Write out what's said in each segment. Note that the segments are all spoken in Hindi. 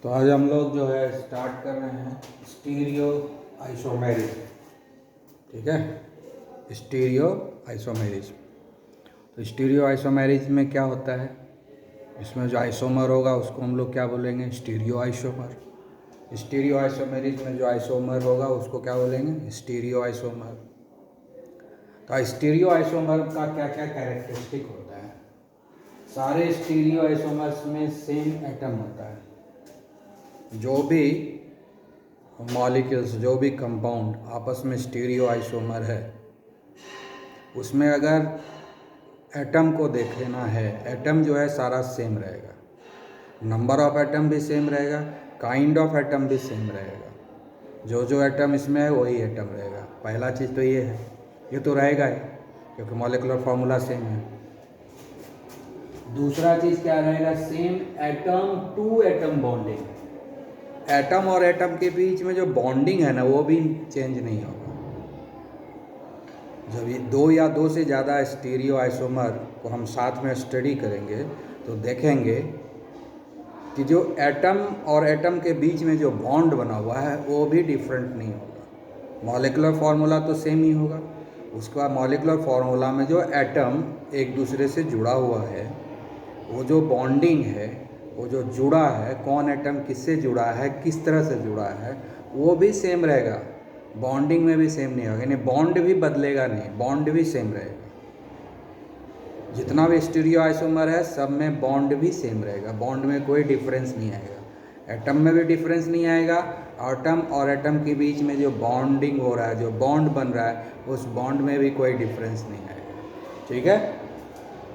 तो आज हम लोग जो है स्टार्ट कर रहे हैं स्टीरियो आइसोमेरिज्म। ठीक है, स्टीरियो आइसोमेरिज्म। तो स्टीरियो आइसोमेरिज्म में क्या होता है, इसमें जो आइसोमर होगा उसको हम लोग क्या बोलेंगे, स्टीरियो आइसोमर। स्टीरियो आइसोमेरिज्म में जो आइसोमर होगा उसको क्या बोलेंगे, स्टीरियो आइसोमर। तो स्टीरियो आइसोमर का क्या क्या कैरेक्टरिस्टिक होता है। सारे स्टीरियो आइसोमर्स में सेम एटम होता है। जो भी मॉलिक्यूल्स, जो भी कंपाउंड आपस में स्टीरियो आइसोमर है, उसमें अगर एटम को देखना है, एटम जो है सारा सेम रहेगा, नंबर ऑफ एटम भी सेम रहेगा, काइंड ऑफ एटम भी सेम रहेगा। जो जो एटम इसमें है वही एटम रहेगा। पहला चीज़ तो ये है, ये तो रहेगा ही क्योंकि मॉलिक्यूलर फार्मूला सेम है। दूसरा चीज़ क्या रहेगा, same atom to atom bonding. Atom और एटम के बीच में जो बॉन्डिंग है ना, वो भी चेंज नहीं होगा। जब ये दो या दो से ज़्यादा स्टीरियो आइसोमर को हम साथ में स्टडी करेंगे तो देखेंगे कि जो एटम और एटम के बीच में जो बॉन्ड बना हुआ है वो भी डिफरेंट नहीं होगा। मॉलिक्यूलर फार्मूला तो सेम ही होगा, उसका मॉलिक्यूलर फार्मूला में जो एटम एक दूसरे से जुड़ा हुआ है, वो जो बॉन्डिंग है, वो जो जुड़ा है, कौन एटम किससे जुड़ा है, किस तरह से जुड़ा है, वो भी सेम रहेगा। बॉन्डिंग में भी सेम नहीं होगा, यानी बॉन्ड भी बदलेगा नहीं, बॉन्ड भी सेम रहेगा। जितना भी स्टीरियो आइसोमर है सब में बॉन्ड भी सेम रहेगा, बॉन्ड में कोई डिफरेंस नहीं आएगा। एटम में भी डिफरेंस नहीं आएगा, एटम और एटम के बीच में जो बॉन्डिंग हो रहा है, जो बॉन्ड बन रहा है, उस बॉन्ड में भी कोई डिफरेंस नहीं आएगा। ठीक है।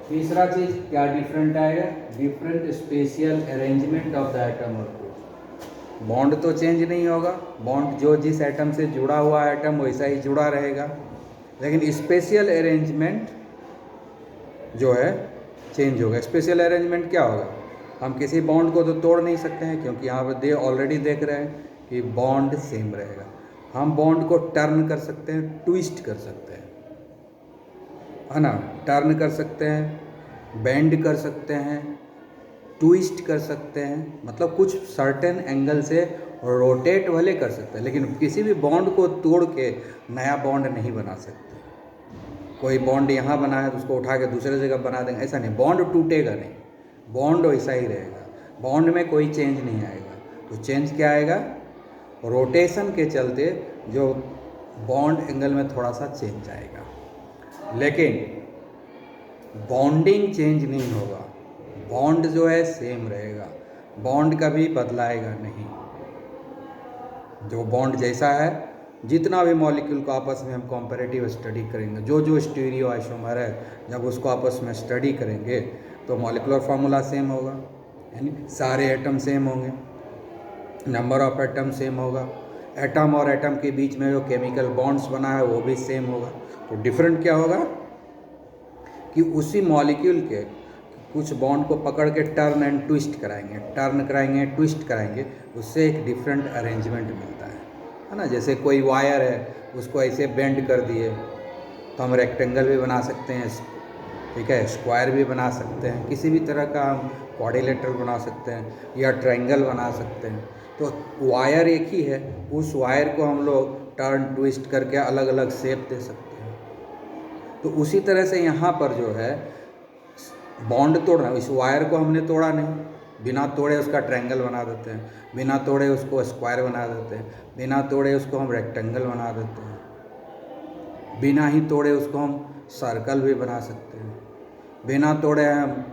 तीसरा चीज़ क्या डिफरेंट आएगा, different spatial arrangement of the atom और ग्रुप। बॉन्ड तो चेंज नहीं होगा, बॉन्ड जो जिस एटम से जुड़ा हुआ एटम वैसा ही जुड़ा रहेगा, लेकिन स्पेशियल अरेंजमेंट जो है चेंज होगा। स्पेशल अरेंजमेंट क्या होगा, हम किसी बॉन्ड को तो तोड़ नहीं सकते हैं क्योंकि यहाँ पर ऑलरेडी देख रहे हैं कि बॉन्ड सेम रहेगा। हम बॉन्ड को टर्न कर सकते हैं, ट्विस्ट कर सकते हैं, है ना, टर्न कर सकते हैं, बेंड कर सकते हैं, ट्विस्ट कर सकते हैं, मतलब कुछ सर्टेन एंगल से रोटेट भले कर सकते हैं, लेकिन किसी भी बॉन्ड को तोड़ के नया बॉन्ड नहीं बना सकते। कोई बॉन्ड यहाँ बना है तो उसको उठा के दूसरे जगह बना देंगे, ऐसा नहीं। बॉन्ड टूटेगा नहीं, बॉन्ड वैसा ही रहेगा, बॉन्ड में कोई चेंज नहीं आएगा। तो चेंज क्या आएगा, रोटेशन के चलते जो बॉन्ड एंगल में थोड़ा सा चेंज आएगा, लेकिन बॉन्डिंग चेंज नहीं होगा। बॉन्ड जो है सेम रहेगा, बॉन्ड कभी बदलाएगा नहीं। जो बॉन्ड जैसा है, जितना भी मॉलिक्यूल को आपस में हम कंपैरेटिव स्टडी करेंगे, जो जो स्टीरियो आइसोमर है, जब उसको आपस में स्टडी करेंगे तो मॉलिक्यूलर फार्मूला सेम होगा, यानी सारे एटम सेम होंगे, नंबर ऑफ एटम सेम होगा, एटम और एटम के बीच में जो केमिकल बॉन्ड्स बना है वो भी सेम होगा। तो डिफरेंट क्या होगा कि उसी मॉलिक्यूल के कुछ बॉन्ड को पकड़ के टर्न एंड ट्विस्ट कराएंगे, टर्न कराएंगे, ट्विस्ट कराएंगे, उससे एक डिफरेंट अरेंजमेंट मिलता है ना। जैसे कोई वायर है, उसको ऐसे बेंड कर दिए तो हम रेक्टेंगल भी बना सकते हैं, ठीक है, स्क्वायर भी बना सकते हैं, किसी भी तरह का हम क्वाड्रिलेटरल बना सकते हैं या ट्रायंगल बना सकते हैं। तो वायर एक ही है, उस वायर को हम लोग टर्न ट्विस्ट करके अलग अलग शेप दे सकते हैं। तो उसी तरह से यहाँ पर जो है बॉन्ड तोड़ना, इस वायर को हमने तोड़ा नहीं, बिना तोड़े उसका ट्रायंगल बना देते हैं, बिना तोड़े उसको स्क्वायर बना देते हैं, बिना तोड़े उसको हम रेक्टेंगल बना देते हैं, बिना ही तोड़े उसको हम सर्कल भी बना सकते हैं, बिना तोड़े हम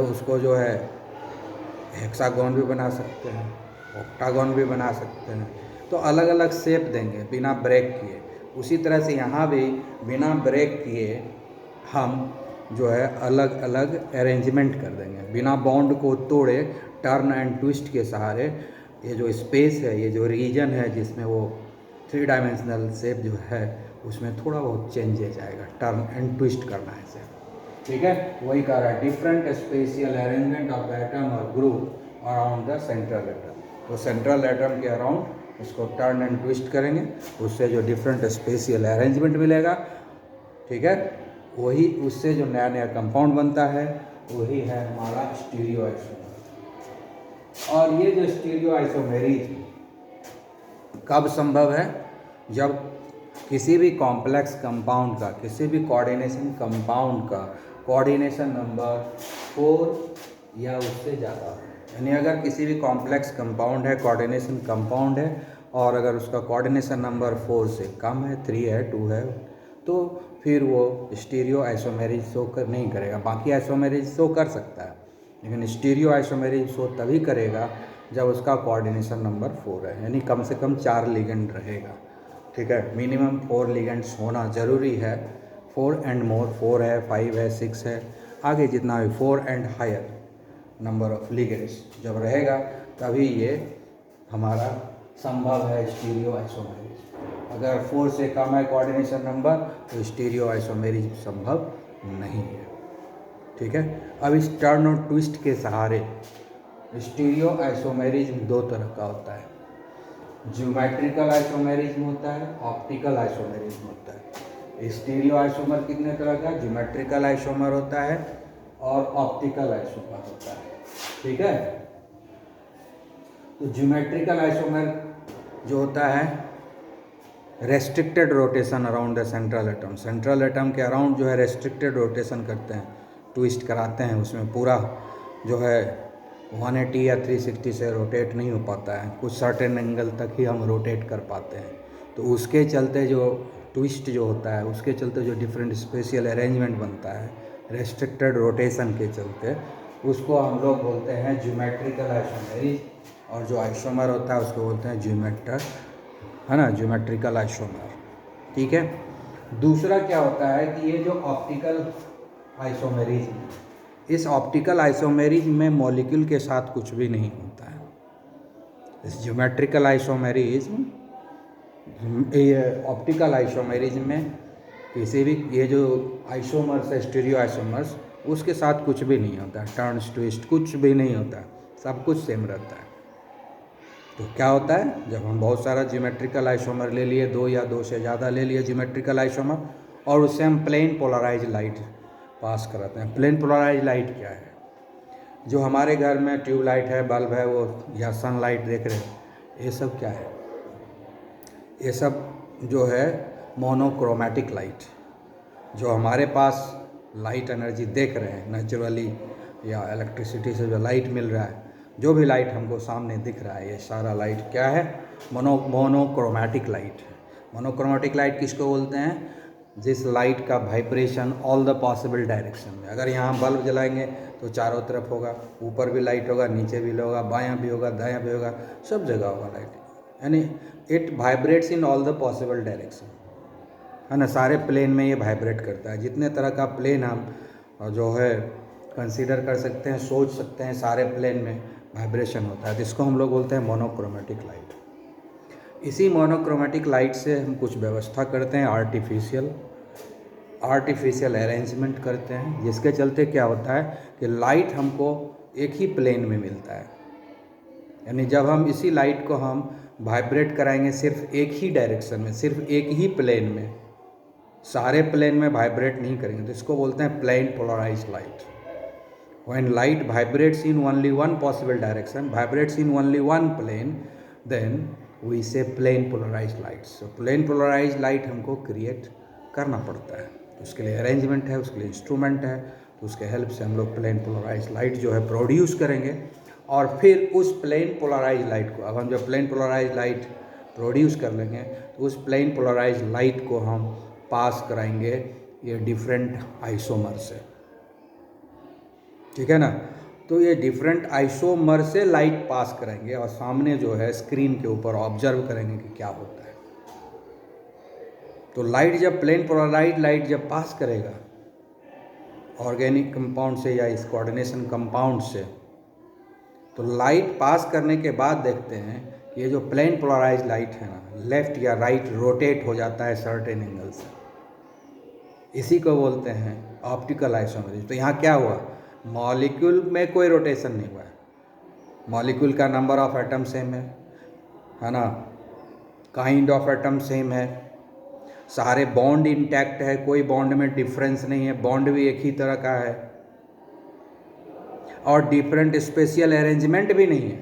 उसको जो है हेक्सागोन भी बना सकते हैं, ऑक्टागोन भी बना सकते हैं। तो अलग अलग शेप देंगे बिना ब्रेक किए। उसी तरह से यहाँ भी बिना ब्रेक किए हम जो है अलग अलग अरेंजमेंट कर देंगे, बिना बॉन्ड को तोड़े, टर्न एंड ट्विस्ट के सहारे। ये जो स्पेस है, ये जो रीजन है जिसमें वो 3 डायमेंशनल शेप जो है, उसमें थोड़ा बहुत चेंजेज आएगा, टर्न एंड ट्विस्ट करना है शेप। ठीक है, वही कह रहा है, different spatial arrangement of the atom और group around the central atom. तो सेंट्रल एटम के अराउंड उसको टर्न एंड ट्विस्ट करेंगे, उससे जो डिफरेंट स्पेशियल अरेंजमेंट मिलेगा, ठीक है, वही उससे जो नया नया कंपाउंड बनता है, वही है हमारा स्टीरियो आइसोमर। और ये जो स्टीरियो आइसोमेरिज कब संभव है? जब किसी भी कॉम्प्लेक्स कंपाउंड का, किसी भी कोऑर्डिनेशन कंपाउंड का कोऑर्डिनेशन नंबर 4 या उससे ज़्यादा हो। यानी अगर किसी भी कॉम्प्लेक्स कंपाउंड है, कोऑर्डिनेशन कंपाउंड है, और अगर उसका कोऑर्डिनेशन नंबर 4 से कम है, 3 है, 2 है, तो फिर वो स्टीरियो आइसोमेरिज शो नहीं करेगा। बाकी आइसोमेरिज शो कर सकता है, लेकिन स्टीरियो आइसोमेरिज शो तभी करेगा जब उसका कोऑर्डिनेशन नंबर 4 है, यानी कम से कम 4 लिगेंड रहेगा। ठीक है, मिनिमम 4 लिगेंड्स होना ज़रूरी है। 4 एंड मोर, 4 है, 5 है, 6 है, आगे जितना भी 4 and higher number of ligands जब रहेगा तभी ये हमारा संभव है स्टीरियो आइसोमेरिज। अगर 4 से कम है कोऑर्डिनेशन नंबर तो स्टीरियो आइसोमेरिज संभव नहीं है। ठीक है, अब इस टर्न और ट्विस्ट के सहारे स्टीरियो आइसोमेरिज्म 2 तरह का होता है। ज्योमेट्रिकल आइसोमेरिज्म होता है, ऑप्टिकल आइसोमेरिज्म होता है। स्टीरियो आइसोमर कितने तरह का? ज्योमेट्रिकल आइसोमर होता है और ऑप्टिकल आइसोमर होता है। ठीक है, तो ज्योमेट्रिकल आइसोमर जो होता है restricted rotation around the central atom, central atom के अराउंड जो है रेस्ट्रिक्टेड रोटेशन करते हैं, ट्विस्ट कराते हैं, उसमें पूरा जो है 180 या 360 से रोटेट नहीं हो पाता है, कुछ सर्टेन एंगल तक ही हम रोटेट कर पाते हैं। तो उसके चलते जो ट्विस्ट जो होता है, उसके चलते जो डिफरेंट स्पेशियल अरेंजमेंट बनता है रेस्ट्रिक्टेड रोटेशन के चलते, उसको हम लोग बोलते हैं ज्योमेट्रिकल आइसोमेरिज। और जो आइसोमर होता है उसको बोलते हैं ज्योमेटर, है ना, ज्योमेट्रिकल आइसोमर। ठीक है, दूसरा क्या होता है कि ये जो ऑप्टिकल आइसोमेरिज्म, इस ऑप्टिकल आइसोमेरिज्म में मॉलिक्यूल के साथ कुछ भी नहीं होता है। इस ज्योमेट्रिकल आइसोमेरिज्म, ये ऑप्टिकल आइसोमेरिज्म में किसी भी ये जो आइसोमर्स है, स्टीरियो आइसोमर्स, उसके साथ कुछ भी नहीं होता है, टर्न्स ट्विस्ट कुछ भी नहीं होता है, सब कुछ सेम रहता है। तो क्या होता है, जब हम बहुत सारा ज्योमेट्रिकल आइसोमर ले लिए, 2 या 2 से ज़्यादा ले लिए ज्योमेट्रिकल आइसोमर, और उससे हम प्लेन पोलराइज लाइट पास कराते हैं। प्लेन पोलराइज लाइट क्या है? जो हमारे घर में ट्यूबलाइट है, बल्ब है, वो या सनलाइट देख रहे हैं, ये सब क्या है? ये सब जो है मोनोक्रोमेटिक लाइट, जो हमारे पास लाइट एनर्जी देख रहे हैं नेचुरली या इलेक्ट्रिसिटी से जो लाइट मिल रहा है, जो भी लाइट हमको सामने दिख रहा है, ये सारा लाइट क्या है? मोनोक्रोमेटिक लाइट है। मोनोक्रोमेटिक लाइट किसको बोलते हैं? जिस लाइट का vibration all the possible direction में, अगर यहाँ बल्ब जलाएंगे तो चारों तरफ होगा, ऊपर भी लाइट होगा, नीचे भी होगा, बायां भी होगा, दायां भी होगा, सब जगह होगा लाइट, यानी it vibrates in all the possible direction, है ना, सारे प्लेन में ये वाइब्रेट करता है। जितने तरह का प्लेन हम जो है कंसीडर कर सकते हैं, सोच सकते हैं, सारे प्लेन में वाइब्रेशन होता है, जिसको हम लोग बोलते हैं मोनोक्रोमेटिक लाइट। इसी मोनोक्रोमेटिक लाइट से हम कुछ व्यवस्था करते हैं, आर्टिफिशियल अरेंजमेंट करते हैं, जिसके चलते क्या होता है कि लाइट हमको एक ही प्लेन में मिलता है। यानी जब हम इसी लाइट को हम वाइब्रेट कराएंगे सिर्फ एक ही डायरेक्शन में, सिर्फ एक ही प्लेन में, सारे प्लेन में वाइब्रेट नहीं करेंगे, तो इसको बोलते हैं plane polarized light. When light vibrates in only one possible direction, vibrates in only one plane, then we say plane polarized light. So plane polarized light हमको क्रिएट करना पड़ता है, तो उसके लिए अरेंजमेंट है, उसके लिए इंस्ट्रूमेंट है, तो उसके हेल्प से हम लोग प्लेन पोलराइज्ड लाइट जो है प्रोड्यूस करेंगे। और फिर उस प्लेन पोलराइज्ड लाइट को, अब हम जब प्लेन पोलराइज्ड लाइट प्रोड्यूस कर लेंगे तो उस प्लेन पोलराइज्ड लाइट को हम पास कराएंगे ये डिफरेंट आइसोमर से। ठीक है ना, तो ये डिफरेंट आइसोमर से लाइट पास करेंगे और सामने जो है स्क्रीन के ऊपर ऑब्जर्व करेंगे कि क्या होता है। तो लाइट जब प्लेन पोलराइज्ड लाइट जब पास करेगा ऑर्गेनिक कंपाउंड से या इस कोऑर्डिनेशन कंपाउंड से, तो लाइट पास करने के बाद देखते हैं ये जो प्लेन पोलराइज्ड लाइट है ना, लेफ्ट या राइट रोटेट हो जाता है सर्टेन एंगल से, इसी को बोलते हैं ऑप्टिकल आइसोमेरिज्म। तो यहाँ क्या हुआ, मॉलिक्यूल में कोई रोटेशन नहीं हुआ है, मॉलिक्यूल का नंबर ऑफ एटम सेम है ना, काइंड ऑफ एटम सेम है, सारे बॉन्ड इंटैक्ट है, कोई बॉन्ड में डिफरेंस नहीं है, बॉन्ड भी एक ही तरह का है, और डिफरेंट स्पेशियल अरेंजमेंट भी नहीं है।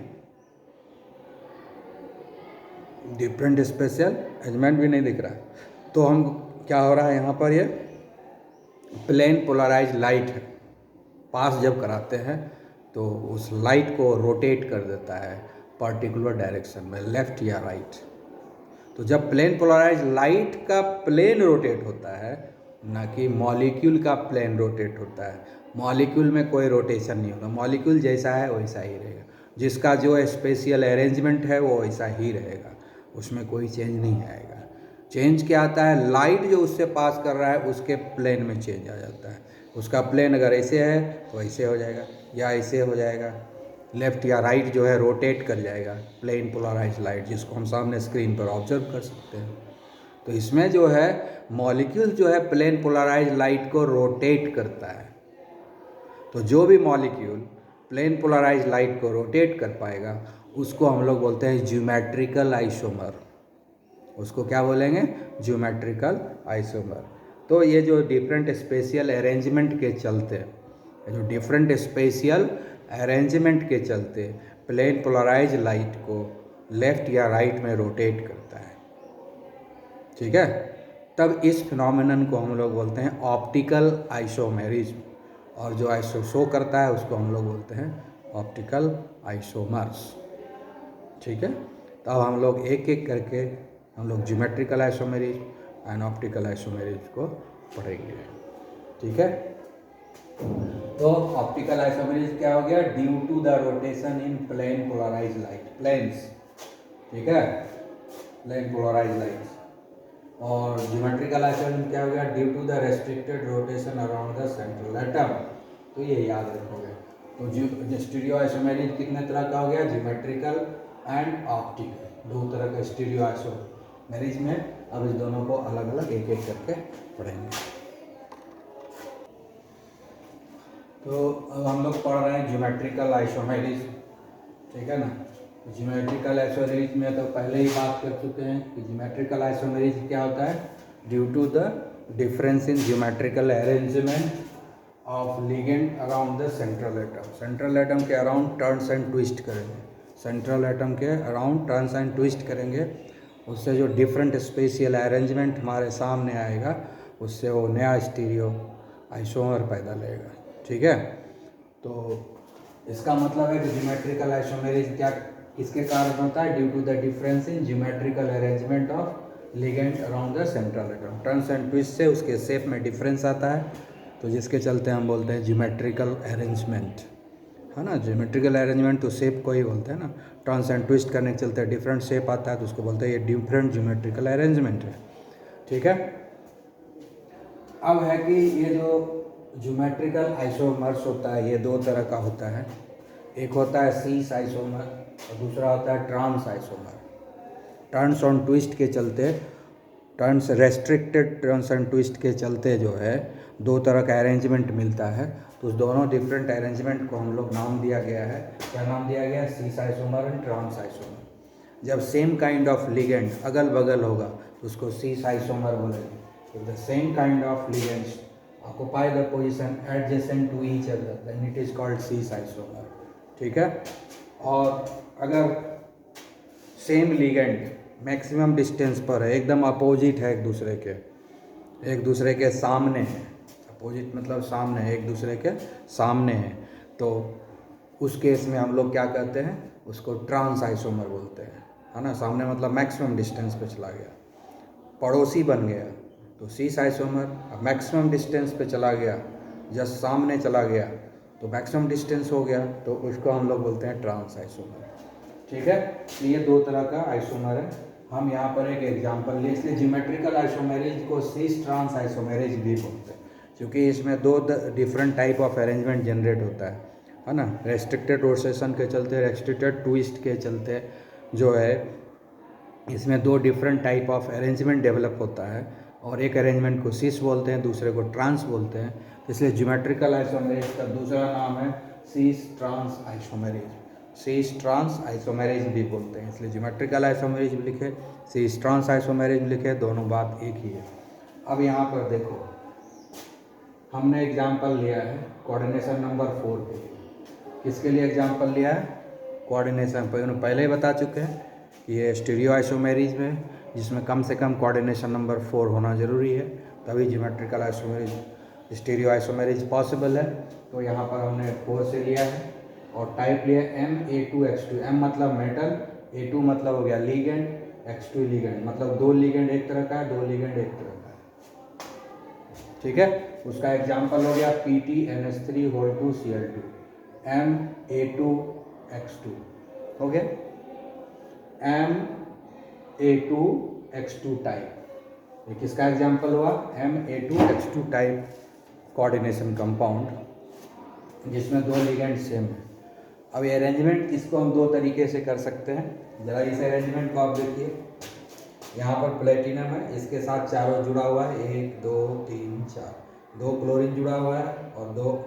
डिफरेंट स्पेशल अरेंजमेंट भी नहीं दिख रहा है। तो हम क्या हो रहा है यहाँ पर, ये प्लेन पोलराइज लाइट है, पास जब कराते हैं तो उस लाइट को रोटेट कर देता है पर्टिकुलर डायरेक्शन में, लेफ्ट या राइट। तो जब प्लेन पोलराइज लाइट का प्लेन रोटेट होता है, ना कि मॉलिक्यूल का प्लेन रोटेट होता है, मॉलिक्यूल में कोई रोटेशन नहीं होगा, मॉलिक्यूल जैसा है वैसा ही रहेगा, जिसका जो स्पेशियल अरेंजमेंट है वो वैसा ही रहेगा, उसमें कोई चेंज नहीं आएगा। चेंज क्या आता है, लाइट जो उससे पास कर रहा है उसके प्लेन में चेंज आ जाता है। उसका प्लेन अगर ऐसे है तो ऐसे हो जाएगा या ऐसे हो जाएगा, लेफ़्ट या राइट जो है रोटेट कर जाएगा प्लेन पोलराइज लाइट, जिसको हम सामने स्क्रीन पर ऑब्जर्व कर सकते हैं। तो इसमें जो है मॉलिक्यूल जो है प्लेन पोलराइज लाइट को रोटेट करता है। तो जो भी मॉलिक्यूल प्लेन पोलराइज लाइट को रोटेट कर पाएगा उसको हम लोग बोलते हैं ज्योमेट्रिकल आइसोमर। उसको क्या बोलेंगे, ज्योमेट्रिकल आइसोमर। तो ये जो डिफरेंट स्पेशियल अरेंजमेंट के चलते, के चलते प्लेन पोलराइज लाइट को लेफ़्ट या राइट में रोटेट करता है, ठीक है। तब इस फिनोमेनन को हम लोग बोलते हैं ऑप्टिकल आइसोमेरिज्म, और जो शो करता है उसको हम लोग बोलते हैं ऑप्टिकल आइसोमर्स, ठीक है। तो अब हम लोग एक एक करके हम लोग geometrical isomerism and optical isomerism को पढ़ेंगे, ठीक है। तो ऑप्टिकल आइसोमेरिज्म क्या हो गया, due to the rotation in plane polarize light, planes, ठीक है, प्लेन पोलराइज लाइट। और ज्योमेट्रिकल आइसोमेरिज्म क्या हो गया, due to the restricted rotation around the central atom. तो ये याद रखोगे। तो स्टीरियो आइसोमेरिज्म कितने तरह का हो गया, ज्योमेट्रिकल एंड ऑप्टिकल, दो तरह का स्टीरियो आइसोमेरिज्म है। अब इस दोनों को अलग अलग एक एक करके पढ़ेंगे। तो अब हम लोग पढ़ रहे हैं ज्योमेट्रिकल आइसोमेरिज्म, ठीक है ना। ज्योमेट्रिकल आइसोमेरिज्म में तो पहले ही बात कर चुके हैं कि ज्योमेट्रिकल आइसोमेरिज्म क्या होता है, due to the difference in geometrical arrangement of ligand around the central atom. Central atom के अराउंड टर्न्स एंड ट्विस्ट करेंगे, सेंट्रल एटम के अराउंड टर्न्स एंड ट्विस्ट करेंगे, उससे जो डिफरेंट स्पेशियल अरेंजमेंट हमारे सामने आएगा उससे वो नया स्टीरियो आइसोमर पैदा लेगा, ठीक है। तो इसका मतलब है कि ज्योमेट्रिकल आइसोमेरिज्म क्या किसके कारण होता है, due to the difference in geometrical arrangement of ligand around the central atom. Turns and twist से उसके शेप में डिफरेंस आता है, तो जिसके चलते हम बोलते हैं ज्योमेट्रिकल अरेंजमेंट, है ना। ज्योमेट्रिकल अरेंजमेंट तो शेप को ही बोलते हैं ना, टर्न्स एंड ट्विस्ट करने के चलते डिफरेंट शेप आता है तो उसको बोलते हैं ये डिफरेंट ज्योमेट्रिकल अरेंजमेंट है, ठीक है। अब है कि ये जो ज्योमेट्रिकल आइसोमर्स होता है ये दो तरह का होता है, एक होता है सीस आइसोमर और दूसरा होता है trans isomer. Turns on twist के चलते, turns restricted turns and twist के चलते जो है दो तरह का अरेंजमेंट मिलता है, तो उस दोनों डिफरेंट अरेंजमेंट को हम लोग नाम दिया गया है, क्या नाम दिया गया है, सीस आइसोमर एंड ट्रांस आइसोमर। जब सेम काइंड ऑफ लिगेंड अगल बगल होगा तो उसको सीस आइसोमर बोलेंगे। If the same kind of ligands occupy the position adjacent to each other, then it is called cis isomer, ठीक है। और अगर सेम लिगेंड मैक्सिमम डिस्टेंस पर है, एकदम अपोजिट है एक दूसरे के सामने है, अपोजिट मतलब सामने है, एक दूसरे के सामने है, तो उस केस में हम लोग क्या कहते हैं, उसको ट्रांस आइसोमर बोलते हैं, है ना। सामने मतलब मैक्सिमम डिस्टेंस पे चला गया, पड़ोसी बन गया तो सीस आइसोमर। अब मैक्सिमम डिस्टेंस पे चला गया, जस्ट सामने चला गया तो मैक्सिमम डिस्टेंस हो गया, तो उसको हम लोग बोलते हैं ट्रांस आइसोमर, ठीक है। तो ये दो तरह का आइसोमर है। हम यहाँ पर एक एग्जांपल लिए, इसलिए ज्योमेट्रिकल आइसोमेरिज को सीस ट्रांस आइसोमेरिज भी बोलते हैं, क्योंकि इसमें दो different type of arrangement generate होता है ना। रेस्ट्रिक्टेड रोटेशन के चलते, रेस्ट्रिक्टेड ट्विस्ट के चलते जो है इसमें दो different type of arrangement develop होता है, और एक अरेंजमेंट को सीस बोलते हैं, दूसरे को ट्रांस बोलते हैं। इसलिए ज्योमेट्रिकल आइसोमेरिज का दूसरा नाम है सीस ट्रांस आइसोमेरिज, सीस ट्रांस आइसोमेरिज भी बोलते हैं। इसलिए ज्योमेट्रिकल आइसोमेरिज भी लिखे, सीस ट्रांस आइसोमेरिज भी लिखे, दोनों बात एक ही है। अब यहाँ पर देखो, हमने एग्जाम्पल लिया है कोऑर्डिनेशन नंबर 4 पे। किसके लिए एग्जाम्पल लिया है, कोऑर्डिनेशन पर। पहले ही बता चुके हैं ये स्टीरियो आइसोमेरिज में, जिसमें कम से कम कोऑर्डिनेशन नंबर 4 होना ज़रूरी है, तभी geometrical isomerism stereo isomerism possible है। तो यहाँ पर हमने 4 से लिया है और टाइप लिया MA2X2। M मतलब मेटल, A2 मतलब हो गया लीगेंड, X2 लीगेंड, मतलब 2 लीगेंड एक तरह का है, 2 लीगेंड एक तरह का है। ठीक है, उसका एग्जाम्पल हो गया PTNH3 2Cl2, MA2X2 हो गया, MA2X2 टाइप। ये किसका एग्जाम्पल हुआ? MA2X2 टाइप कोऑर्डिनेशन कंपाउंड जिसमें 2 लिगेंड सेम है। अब ये अरेंजमेंट इसको हम 2 तरीके से कर सकते हैं। ज़रा इस अरेंजमेंट को आप देखिए, यहाँ पर प्लेटिनम है, इसके साथ चारों जुड़ा हुआ है, 1 2 3 4, 2 क्लोरीन जुड़ा हुआ है और 2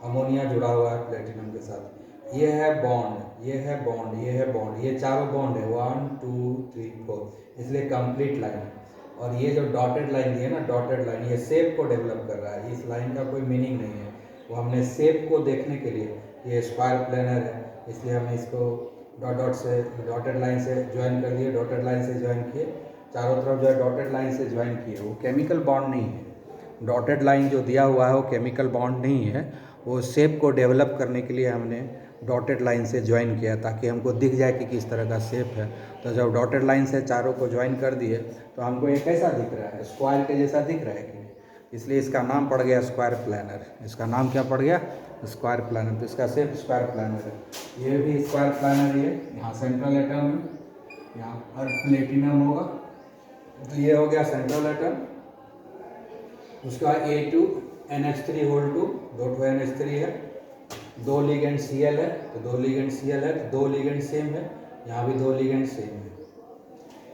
अमोनिया जुड़ा हुआ है प्लेटिनम के साथ। ये है बॉन्ड, ये है बॉन्ड, ये है बॉन्ड, ये चारों बॉन्ड है 1 2 3 4, इसलिए कंप्लीट लाइन है। और ये जो डॉटेड लाइन दी है ना, डॉटेड लाइन, ये शेप को डेवलप कर रहा है। इस लाइन का कोई मीनिंग नहीं है, वो हमने शेप को देखने के लिए, ये स्क्वायर प्लेनर है इसलिए हमने इसको डॉट डॉट से डॉटेड लाइन से ज्वाइन कर दिए, डॉटेड लाइन से ज्वाइन किए, चारों तरफ जो है डॉटेड लाइन से ज्वाइन किए। वो केमिकल बॉन्ड नहीं है, डॉटेड लाइन जो दिया हुआ है वो केमिकल बॉन्ड नहीं है, वो शेप को डेवलप करने के लिए हमने डॉटेड लाइन से ज्वाइन किया ताकि हमको दिख जाए कि किस तरह का शेप है। तो जब डॉटेड लाइन से चारों को ज्वाइन कर दिए तो हमको ये कैसा दिख रहा है? स्क्वायर के जैसा दिख रहा है कि, इसलिए इसका नाम पड़ गया स्क्वायर प्लानर। इसका नाम क्या पड़ गया? Square planar. तो इसका शेप स्क्वायर प्लानर है। ये भी स्क्वायर प्लानर ही है। यहाँ सेंट्रल एटम है, यहाँ पर प्लेटिनम होगा, तो ये हो गया सेंट्रल एटम। उसका A2NH3 2, 2 NH3 है, 2 लिगेंड Cl है, तो 2 लिगेंड Cl है, तो 2 लिगेंड सेम है, यहाँ भी 2 लिगेंड सेम है।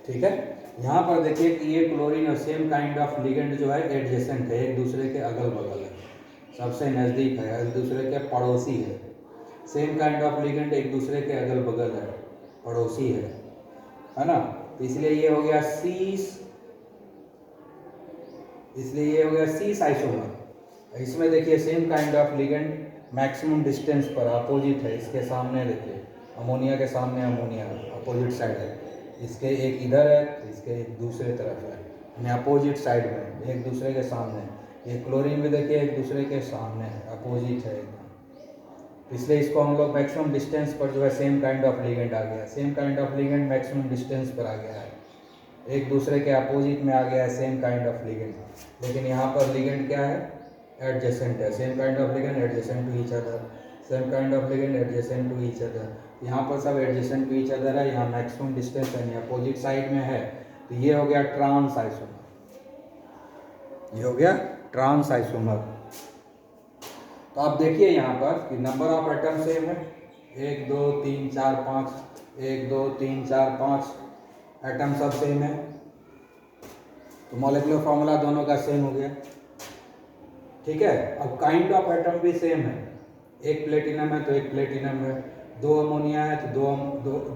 ठीक है, यहाँ पर देखिए कि ये क्लोरीन और सेम काइंड ऑफ लिगेंड जो है एडजेसेंट है, एक दूसरे के अगल बगल है, सबसे नज़दीक है, एक दूसरे के पड़ोसी है। सेम काइंड ऑफ लिगेंड एक दूसरे के अगल बगल है, पड़ोसी है ना। तो इसलिए ये हो गया सीस, इसलिए ये हो गया सीस आइसोमर। इसमें देखिए same kind of ligand maximum distance पर अपोजिट है। इसके सामने देखिए अमोनिया के सामने अमोनिया अपोजिट साइड है, इसके एक इधर है, इसके एक दूसरे तरफ है, यानी अपोजिट साइड में एक दूसरे के सामने। ये क्लोरीन भी देखिए एक दूसरे के सामने है, अपोजिट है एकदम। इसलिए इसको हम लोग मैक्सिमम डिस्टेंस पर जो है सेम काइंड ऑफ लिगेंड आ गया, same kind of ligand maximum distance पर आ गया है, एक दूसरे के अपोजिट में आ गया है सेम काइंड ऑफ लिगेंड। लेकिन यहाँ पर लिगेंड क्या है? एडजेसेंट है। Same kind of ligand adjacent to each other, same kind of ligand adjacent to each other. यहाँ पर सब एडजेसेंट टू ईच अदर है, यहाँ मैक्सिमम डिस्टेंस है, अपोजिट साइड में है। तो ये हो गया ट्रांस आइसोमर, ये हो गया ट्रांस आइसोमर। तो आप देखिए यहाँ पर कि नंबर ऑफ एटम सेम है, 1 2 3 4 5, 1 2 3 4 5 एटम सब सेम है। तो मॉलिक्यूलर फार्मूला दोनों का सेम हो गया। ठीक है, अब काइंड ऑफ एटम भी सेम है, एक प्लेटिनम है तो एक प्लेटिनम है, 2 अमोनिया है तो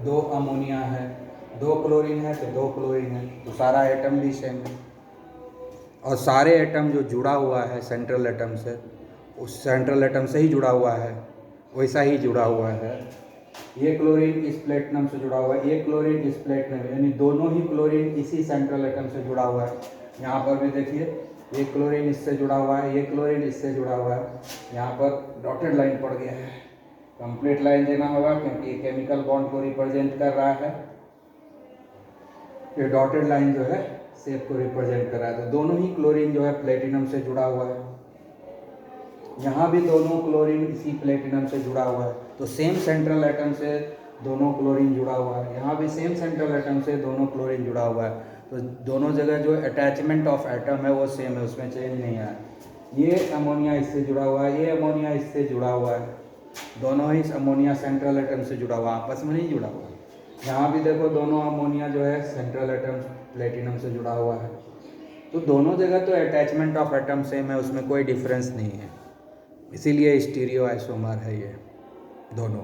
दो अमोनिया है, 2 क्लोरीन है तो 2 क्लोरीन है, तो सारा एटम भी सेम है। और सारे एटम जो जुड़ा हुआ है सेंट्रल एटम से, उस सेंट्रल एटम से ही जुड़ा हुआ है, वैसा ही जुड़ा हुआ है। ये क्लोरीन इस प्लेटिनम से जुड़ा हुआ है, ये क्लोरीन इस प्लेटिनम, यानी दोनों ही क्लोरीन इसी सेंट्रल एटम से जुड़ा हुआ है। यहाँ पर भी देखिए ये क्लोरीन इससे जुड़ा हुआ है, ये क्लोरीन इससे जुड़ा हुआ है। यहाँ पर डॉटेड लाइन पड़ गया है, कंप्लीट लाइन देना होगा क्योंकि ये केमिकल बॉन्ड को रिप्रेजेंट कर रहा है। ये डॉटेड लाइन जो है शेप को रिप्रेजेंट कर रहा है। तो दोनों ही क्लोरीन जो है प्लेटिनम से जुड़ा हुआ है, यहाँ भी दोनों क्लोरीन इसी प्लेटिनम से जुड़ा हुआ है। तो सेम सेंट्रल एटम से दोनों क्लोरीन जुड़ा हुआ है, यहाँ भी सेम सेंट्रल एटम से दोनों क्लोरीन जुड़ा हुआ है। तो दोनों जगह जो अटैचमेंट ऑफ एटम है वो सेम है, उसमें चेंज नहीं है। ये अमोनिया इससे जुड़ा हुआ है, ये अमोनिया इससे जुड़ा हुआ है, दोनों ही अमोनिया सेंट्रल एटम से जुड़ा हुआ, आपस में नहीं जुड़ा हुआ। यहाँ भी देखो दोनों अमोनिया जो है सेंट्रल एटम प्लेटिनम से जुड़ा हुआ है। तो दोनों जगह तो अटैचमेंट ऑफ एटम सेम है, उसमें कोई डिफरेंस नहीं है, इसीलिए स्टीरियो आइसोमर है ये दोनों।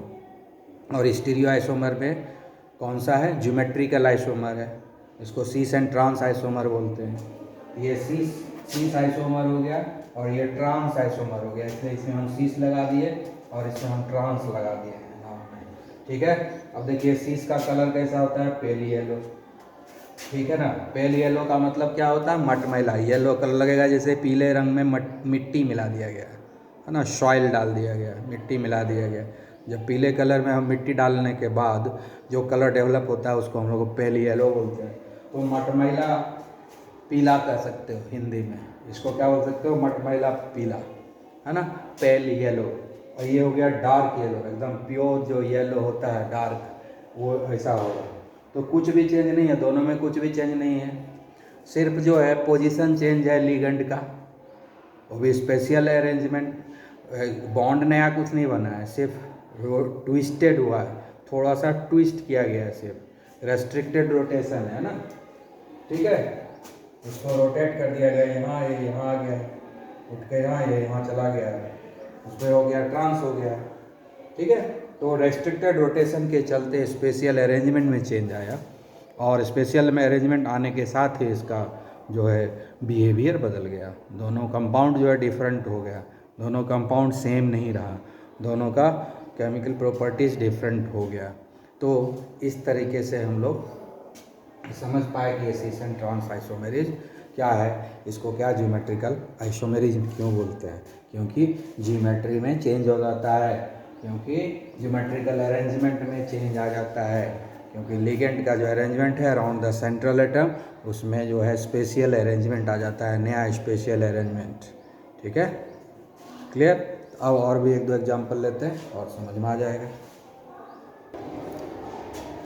और स्टीरियो आइसोमर में कौन सा है? ज्योमेट्रिकल आइसोमर है, इसको सीस एंड ट्रांस आइसोमर बोलते हैं। ये सीस आइसोमर हो गया और ये ट्रांस आइसोमर हो गया, इसलिए इसमें हम सीस लगा दिए और इसमें हम ट्रांस लगा दिए हैं नाम में। ठीक है, अब देखिए सीस का कलर कैसा होता है, पेल येलो, ठीक है ना। पेल येलो का मतलब क्या होता है, मटमैला। येलो कलर लगेगा जैसे पीले रंग में मिट्टी मिला दिया गया है ना, सॉइल डाल दिया गया, मिट्टी मिला दिया गया। जब पीले कलर में हम मिट्टी डालने के बाद जो कलर डेवलप होता है उसको हम लोग पेल येलो बोलते हैं। तो मटमैला पीला कह सकते हो हिंदी में, इसको क्या बोल सकते हो, मटमैला पीला, है ना, पेल येलो। और ये हो गया डार्क येलो, एकदम प्योर जो येलो होता है डार्क, वो ऐसा होगा। तो कुछ भी चेंज नहीं है, दोनों में कुछ भी चेंज नहीं है, सिर्फ जो है पोजीशन चेंज है लिगेंड का, वो भी स्पेशल अरेंजमेंट। बॉन्ड नया कुछ नहीं बना है, सिर्फ ट्विस्टेड हुआ है, थोड़ा सा ट्विस्ट किया गया है, सिर्फ रेस्ट्रिक्टेड रोटेशन है ना, ठीक है। इसको रोटेट कर दिया गया, यहाँ ये यहाँ आ गया, उठ के यहाँ ये यहाँ चला गया, उस पर हो गया ट्रांस हो गया, ठीक है। तो रेस्ट्रिक्टेड रोटेशन के चलते स्पेशल अरेंजमेंट में चेंज आया, और स्पेशल में अरेंजमेंट आने के साथ ही इसका जो है बिहेवियर बदल गया। दोनों कंपाउंड जो है डिफरेंट हो गया, दोनों कंपाउंड सेम नहीं रहा, दोनों का केमिकल प्रॉपर्टीज़ डिफरेंट हो गया। तो इस तरीके से हम लोग समझ पाए कि एसिशन ट्रांस आइसोमेरिज क्या है, इसको क्या ज्योमेट्रिकल आइसोमेरिज क्यों बोलते हैं, क्योंकि ज्योमेट्री में चेंज हो जाता है, क्योंकि ज्योमेट्रिकल अरेंजमेंट में चेंज आ जाता है, क्योंकि लिगेंड का जो अरेंजमेंट है अराउंड द सेंट्रल एटम, उसमें जो है स्पेशल अरेंजमेंट आ जाता है, नया स्पेशल अरेंजमेंट, ठीक है, क्लियर। अब और भी एक दो एग्जांपल लेते हैं और समझ में आ जाएगा।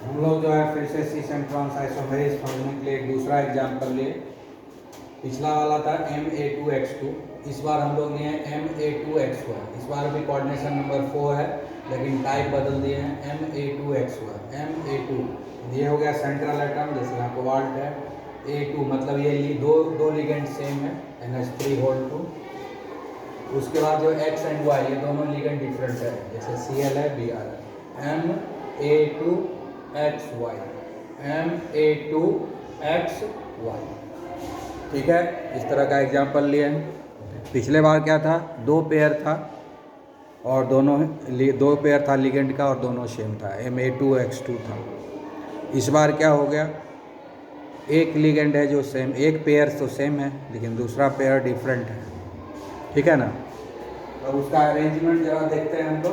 हम लोग जो है फिर से एसिशन ट्रांस आइसोमेरिज समझने के लिए एक दूसरा एग्जांपल लिए। पिछला वाला था Ma2X2, इस बार हम लोग लिए Ma2X1। इस बार भी कोऑर्डिनेशन नंबर 4 है, लेकिन टाइप बदल दिए हैं, Ma2X1। Ma2 ये हो गया सेंट्रल एटम, जैसे यहाँ कोबाल्ट है। A2 मतलब ये दो लिगेंड सेम है, NH3 उसके बाद जो X एंड Y ये दोनों लिगेंड डिफरेंट है, जैसे Cl है, Br है। Ma2XY, Ma2XY, ठीक है। इस तरह का एग्जाम्पल लिए। पिछले बार क्या था, दो पेयर था और दो पेयर था लिगेंड का और दोनों सेम था, Ma2X2 था। इस बार क्या हो गया, एक लिगेंड है जो सेम, एक पेयर तो सेम है लेकिन दूसरा पेयर डिफरेंट है, ठीक है ना। तो उसका अरेंजमेंट जरा देखते हैं हम लोग।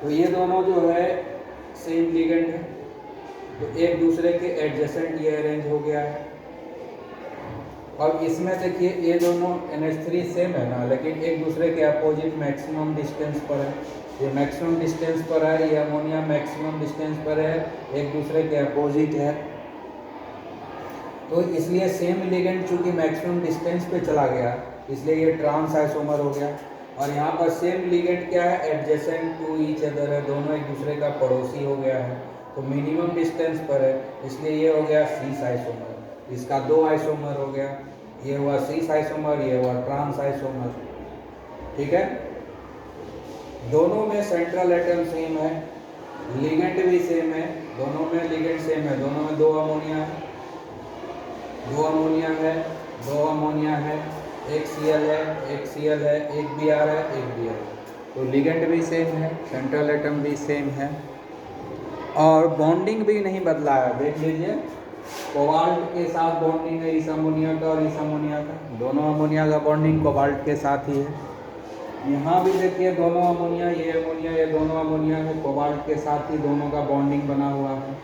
तो ये दोनों जो है सेम लिगेंड है, तो एक दूसरे के एडजेसेंट ये अरेंज हो गया है। और इसमें देखिए ये दोनों NH3 सेम है ना, लेकिन एक दूसरे के अपोजिट मैक्सिमम डिस्टेंस पर है। ये मैक्सिमम डिस्टेंस पर है, ये अमोनिया मैक्सिमम डिस्टेंस पर है, एक दूसरे के अपोजिट है। तो इसलिए सेम लिगेंड चूंकि मैक्सिमम डिस्टेंस पे चला गया, इसलिए ये ट्रांस आइसोमर हो गया। और यहाँ पर सेम लिगेंड क्या है, एडजेसेंट टू ईच अदर है, दोनों एक दूसरे का पड़ोसी हो गया है, तो मिनिमम डिस्टेंस पर है, इसलिए ये हो गया सीस आइसोमर। इसका दो आइसोमर हो गया, ये हुआ सीस आइसोमर, ये हुआ ट्रांस आइसोमर, ठीक है। दोनों में सेंट्रल एटम सेम है, लिगेंड भी सेम है, दोनों में लिगेंड सेम है, दोनों में दो अमोनिया है, दो अमोनिया है, दो अमोनिया है, एक Cl है, एक Cl है, एक Br है, एक Br है। तो लिगेंड भी सेम है, सेंट्रल एटम भी सेम है, और बॉन्डिंग भी नहीं बदला है। देख लीजिए, कोबाल्ट के साथ बॉन्डिंग है इस अमोनिया का और इस अमोनिया का, दोनों अमोनिया का बॉन्डिंग कोबाल्ट के साथ ही है। यहाँ भी देखिए दोनों अमोनिया, ये दोनों अमोनिया है, कोबाल्ट के साथ ही दोनों का बॉन्डिंग बना हुआ है,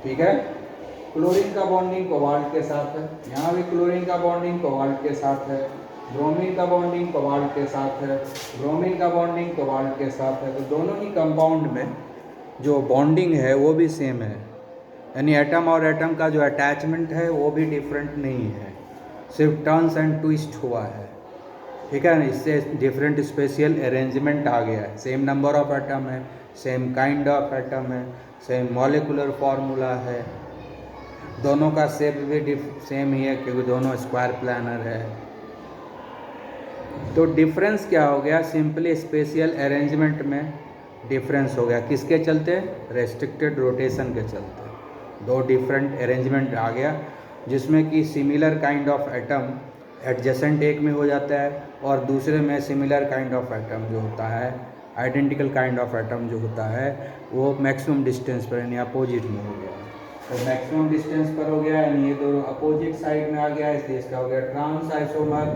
ठीक है। क्लोरीन का बॉन्डिंग कोबाल्ट के साथ है, यहाँ भी क्लोरीन का बॉन्डिंग कोबाल्ट के साथ है, ब्रोमीन का बॉन्डिंग कोबाल्ट के साथ है, ब्रोमीन का बॉन्डिंग कोबाल्ट के साथ है। तो दोनों ही कंपाउंड में जो बॉन्डिंग है वो भी सेम है, यानी एटम और एटम का जो अटैचमेंट है वो भी डिफरेंट नहीं है, सिर्फ टर्न्स एंड ट्विस्ट हुआ है, ठीक है ना। इससे डिफरेंट स्पेशल अरेंजमेंट आ गया है, सेम नंबर ऑफ एटम है, सेम काइंड ऑफ एटम है, सेम मॉलिकुलर फार्मूला है, दोनों का शेप भी सेम ही है क्योंकि दोनों स्क्वायर प्लानर है। तो डिफरेंस क्या हो गया, सिंपली स्पेशल अरेंजमेंट में डिफरेंस हो गया, किसके चलते, रेस्ट्रिक्टेड रोटेशन के चलते। दो डिफरेंट अरेंजमेंट आ गया, जिसमें कि similar kind of atom adjacent एक में हो जाता है और दूसरे में सिमिलर काइंड ऑफ एटम जो होता है आइडेंटिकल काइंड ऑफ एटम जो होता है वो मैक्सिमम डिस्टेंस पर यानी अपोजिट में हो गया। तो मैक्सिमम डिस्टेंस पर हो गया यानी ये दोनों अपोजिट साइड में आ गया, इसलिए इसका हो गया ट्रांस आइसोमर।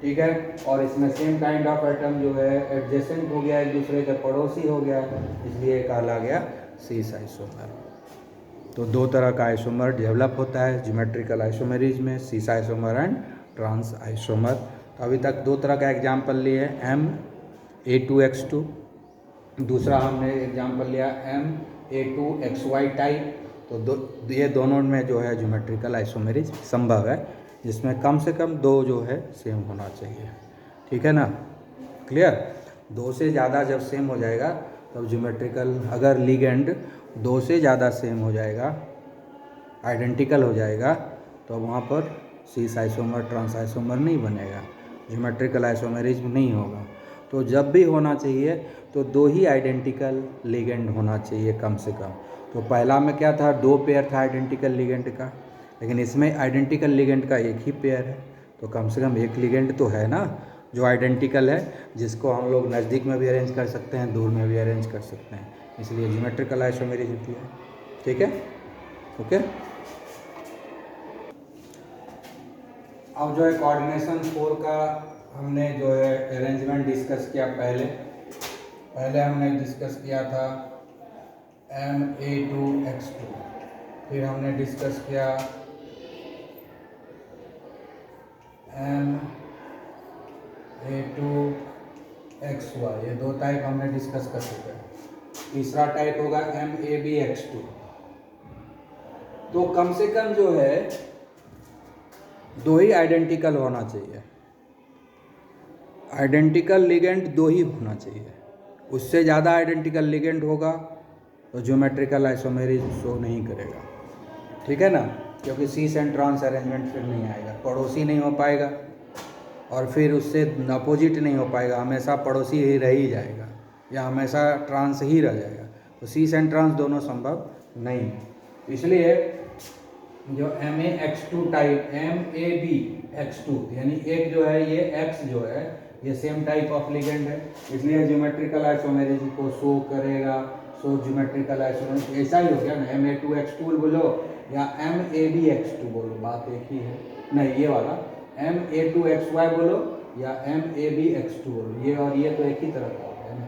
ठीक है, और इसमें सेम काइंड ऑफ एटम जो है एडजेसेंट हो गया, एक दूसरे के पड़ोसी हो गया, इसलिए कहला गया सीस आइसोमर। तो दो तरह का आइसोमर डेवलप होता है ज्योमेट्रिकल आइसोमेरिज में, सीस आइसोमर एंड ट्रांस आइसोमर। तो अभी तक दो तरह का एग्जाम्पल लिए, MA2X2, दूसरा हमने एग्जाम्पल लिया MA2XY टाइप। तो ये दोनों में जो है ज्योमेट्रिकल आइसोमेरिज संभव है, जिसमें कम से कम दो जो है सेम होना चाहिए। ठीक है ना, क्लियर। दो से ज़्यादा जब सेम हो जाएगा तब ज्योमेट्रिकल, अगर लिगेंड दो से ज़्यादा सेम हो जाएगा, आइडेंटिकल हो जाएगा, तो वहाँ पर सीस आइसोमर ट्रांस आइसोमर नहीं बनेगा, ज्योमेट्रिकल आइसोमेरिज्म नहीं होगा। तो जब भी होना चाहिए तो दो ही आइडेंटिकल लिगेंड होना चाहिए कम से कम। तो पहला में क्या था, दो पेयर था आइडेंटिकल लिगेंड का, लेकिन इसमें आइडेंटिकल लिगेंड का एक ही पेयर है। तो कम से कम एक लिगेंड तो है ना जो आइडेंटिकल है, जिसको हम लोग नज़दीक में भी अरेंज कर सकते हैं, दूर में भी अरेंज कर सकते हैं, इसलिए ज्योमेट्रिकल आइसोमेरिज्म होती है। ठीक है, ओके। अब जो है कोऑर्डिनेशन 4 का हमने जो है अरेंजमेंट डिस्कस किया। पहले हमने डिस्कस किया था MA2X2, फिर हमने डिस्कस किया MA2XY, ये दो टाइप हमने डिस्कस कर चुके हैं। तीसरा टाइप होगा MABX2। तो कम से कम जो है दो ही आइडेंटिकल होना चाहिए, आइडेंटिकल लिगेंड दो ही होना चाहिए। उससे ज़्यादा आइडेंटिकल लिगेंड होगा तो ज्योमेट्रिकल आइसोमेरिज्म शो नहीं करेगा। ठीक है ना, क्योंकि सीस एंड ट्रांस अरेंजमेंट फिर नहीं आएगा, पड़ोसी नहीं हो पाएगा और फिर उससे अपोजिट नहीं हो पाएगा, हमेशा पड़ोसी ही रह ही जाएगा या हमेशा ट्रांस ही रह जाएगा। तो सीस एंड ट्रांस दोनों संभव नहीं। इसलिए जो MAX2 टाइप, MABX2 यानी एक जो है ये X जो है ये सेम टाइप ऑफ लिगेंड है, इसलिए ज्योमेट्रिकल आइसोमेरिज्म को शो करेगा। सो ज्योमेट्रिकल आइसोमेरिज्म ऐसा ही हो गया ना, MA2X2 बोलो या MABX2 बोलो, बात एक ही है। नहीं, ये वाला MA2XY बोलो या MABX2 बोलो, ये और ये तो एक ही तरह का है ना।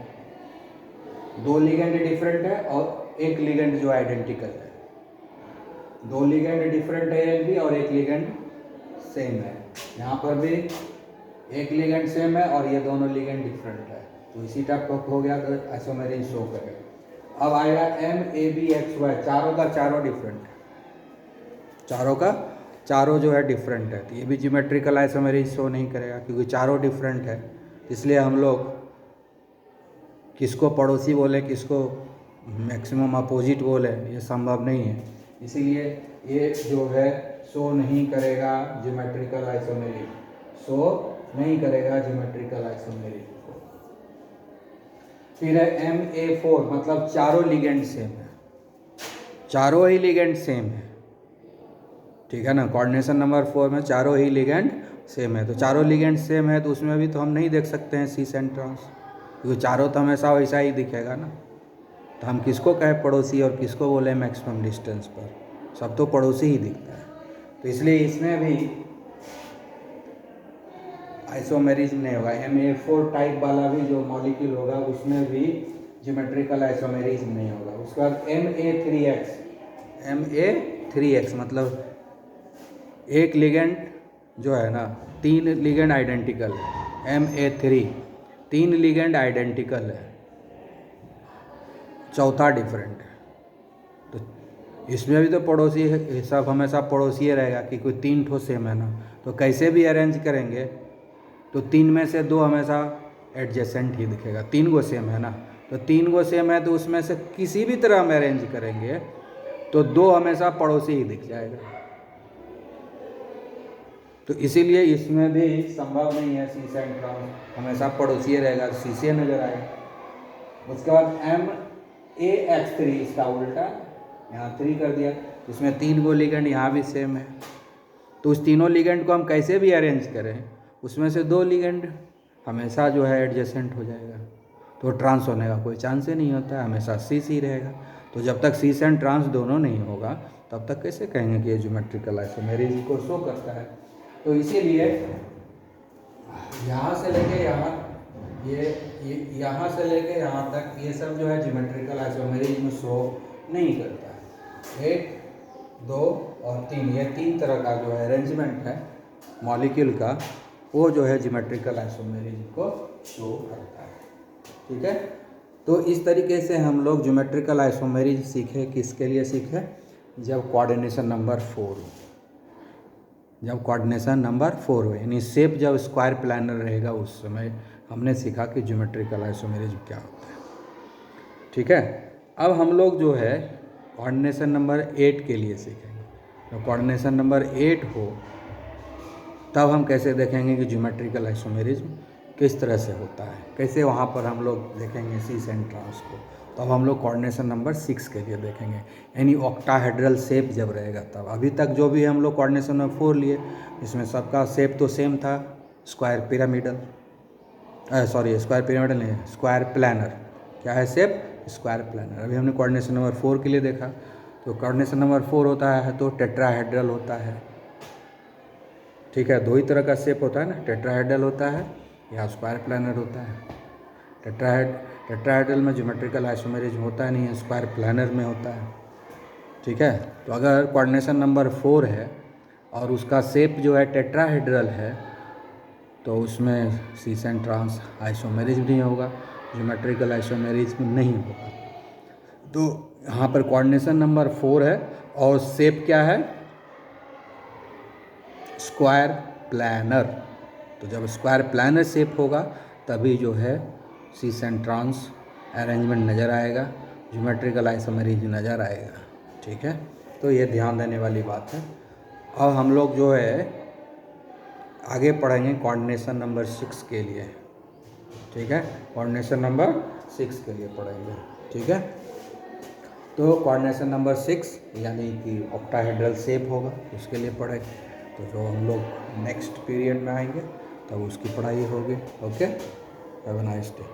दो लिगेंड डिफरेंट है और एक लिगेंड जो आइडेंटिकल है। दो लिगेंड डिफरेंट है एक भी और एक लिगेंड सेम है। यहाँ पर भी एक लिगेंड सेम है और ये दोनों लिगेंड डिफरेंट है, तो इसी टाइप का हो गया तो आइसोमेरिज्म शो करेगा। अब आएगा MABXY, चारों का चारों डिफरेंट है, चारों का चारों जो है डिफरेंट है, तो ये भी ज्योमेट्रिकल आइसोमेरिज्म शो नहीं करेगा क्योंकि चारों डिफरेंट है। इसलिए हम लोग किसको पड़ोसी बोले, किसको मैक्सिमम अपोजिट बोले, ये संभव नहीं है। इसीलिए ये जो है शो नहीं करेगा ज्योमेट्रिकल आइसोमेरिज्म, शो नहीं करेगा ज्योमेट्रिकल आइसोमेरिज्म। फिर है MA4, मतलब चारों लिगेंड सेम है, चारों ही लिगेंड सेम है। ठीक है ना, कोऑर्डिनेशन नंबर 4 में चारों ही लिगेंड सेम है। तो चारों लिगेंड सेम है तो उसमें भी तो हम नहीं देख सकते हैं सीस एंड ट्रांस, क्योंकि चारों तो हमेशा वैसा ही दिखेगा ना। तो हम किसको कहें पड़ोसी और किसको बोले मैक्सिमम डिस्टेंस पर, सब तो पड़ोसी ही दिखता है। तो इसलिए इसमें भी आइसोमेरिज्म नहीं होगा। MA4 टाइप वाला भी जो मॉलिक्यूल होगा उसमें भी ज्योमेट्रिकल आइसोमेरिज्म नहीं होगा। उसके बाद MA3X मतलब एक लिगेंड जो है ना, तीन लिगेंड आइडेंटिकल है। MA3 तीन लिगेंड आइडेंटिकल है, चौथा डिफरेंट है। तो इसमें भी तो पड़ोसी है, सब हमेशा पड़ोसी रहेगा कि कोई तीन ठो सेम है ना, तो कैसे भी अरेंज करेंगे तो तीन में से दो हमेशा एडजेसेंट ही दिखेगा। तीन गो सेम है ना, तो तीन गो सेम है तो उसमें से किसी भी तरह हम अरेंज करेंगे तो दो हमेशा पड़ोसी ही दिख जाएगा। तो इसीलिए इसमें भी संभव नहीं है सीस एंड ट्रांस, हमेशा पड़ोसी रहेगा, सीसे नजर आएगा। उसके बाद MAX3, इसका उल्टा यहाँ 3 कर दिया, इसमें तीन गो लिगेंड यहाँ भी सेम है। तो उस तीनों लिगेंड को हम कैसे भी अरेंज करें उसमें से दो लिगेंड हमेशा जो है एडजेसेंट हो जाएगा। तो ट्रांस होने का कोई चांस ही नहीं होता है, हमेशा सी रहेगा। तो जब तक सीस एंड ट्रांस दोनों नहीं होगा तब तक कैसे कहेंगे कि ये ज्योमेट्रिकल आइसोमेरिज्म को शो करता है। तो इसीलिए यहाँ से लेके यहाँ ये यहाँ से लेके यहाँ तक ये सब जो है ज्योमेट्रिकल आइसोमेरिज्म शो नहीं करता है। 1, 2 और 3 ये 3 तरह का जो है अरेंजमेंट है मॉलिक्यूल का, वो जो है ज्योमेट्रिकल आइसोमेरिज्म को शो करता है। ठीक है, तो इस तरीके से हम लोग ज्योमेट्रिकल आइसोमेरिज्म सीखे। किसके लिए सीखे? जब कोऑर्डिनेशन नंबर 4 हो, जब कोऑर्डिनेशन नंबर 4 हो, यानी शेप जब स्क्वायर प्लानर रहेगा उस समय हमने सीखा कि ज्योमेट्रिकल आइसोमेरिज्म क्या होता है। ठीक है, अब हम लोग जो है कोऑर्डिनेशन नंबर 8 के लिए सीखेंगे। तो कोऑर्डिनेशन नंबर 8 हो तब हम कैसे देखेंगे कि ज्योमेट्रिकल आइसोमेरिज्म किस तरह से होता है, कैसे वहाँ पर हम लोग देखेंगे सीस एंड ट्रांस को। तो अब हम लोग कोऑर्डिनेशन नंबर 6 के लिए देखेंगे, यानी ऑक्टाहेड्रल शेप जब रहेगा तब। अभी तक जो भी हम लोग कोऑर्डिनेशन नंबर 4 लिए इसमें सबका शेप तो सेम था, स्क्वायर पिरामिडल, स्क्वायर पिरामिडल नहीं, स्क्वायर प्लानर। क्या है शेप? Square planar. अभी हमने कोऑर्डिनेशन नंबर 4 के लिए देखा, तो कोऑर्डिनेशन नंबर 4 होता है तो टेट्राहेड्रल होता है। ठीक है, 2 ही तरह का शेप होता है ना, टेट्राहेड्रल होता है या स्क्वायर प्लानर होता है। टेट्राहेड्रल में ज्योमेट्रिकल आइसोमेरिज्म होता नहीं है, स्क्वायर प्लानर में होता है। ठीक है, तो अगर कोऑर्डिनेशन नंबर 4 है और उसका शेप जो है टेट्राहेड्रल है तो उसमें सीस एंड ट्रांस आइसोमेरिज्म नहीं होगा, ज्योमेट्रिकल आइसोमेरिज्म नहीं होगा। तो यहाँ पर कोऑर्डिनेशन नंबर 4 है और शेप क्या है? Square planar. तो जब स्क्वायर प्लानर शेप होगा तभी जो है सीस एंड ट्रांस अरेंजमेंट नज़र आएगा, ज्योमेट्रिकल आइसोमेरिज्म नज़र आएगा। ठीक है, तो ये ध्यान देने वाली बात है। अब हम लोग जो है आगे पढ़ेंगे कोऑर्डिनेशन नंबर 6 के लिए। ठीक है, कोऑर्डिनेशन नंबर 6 के लिए पढ़ेंगे। ठीक है, तो कोऑर्डिनेशन नंबर 6 यानी कि ऑक्टाहेड्रल शेप होगा, उसके लिए पढ़ेंगे। तो जो हम लोग नेक्स्ट पीरियड में आएंगे तब उसकी पढ़ाई होगी। Okay, have a nice day.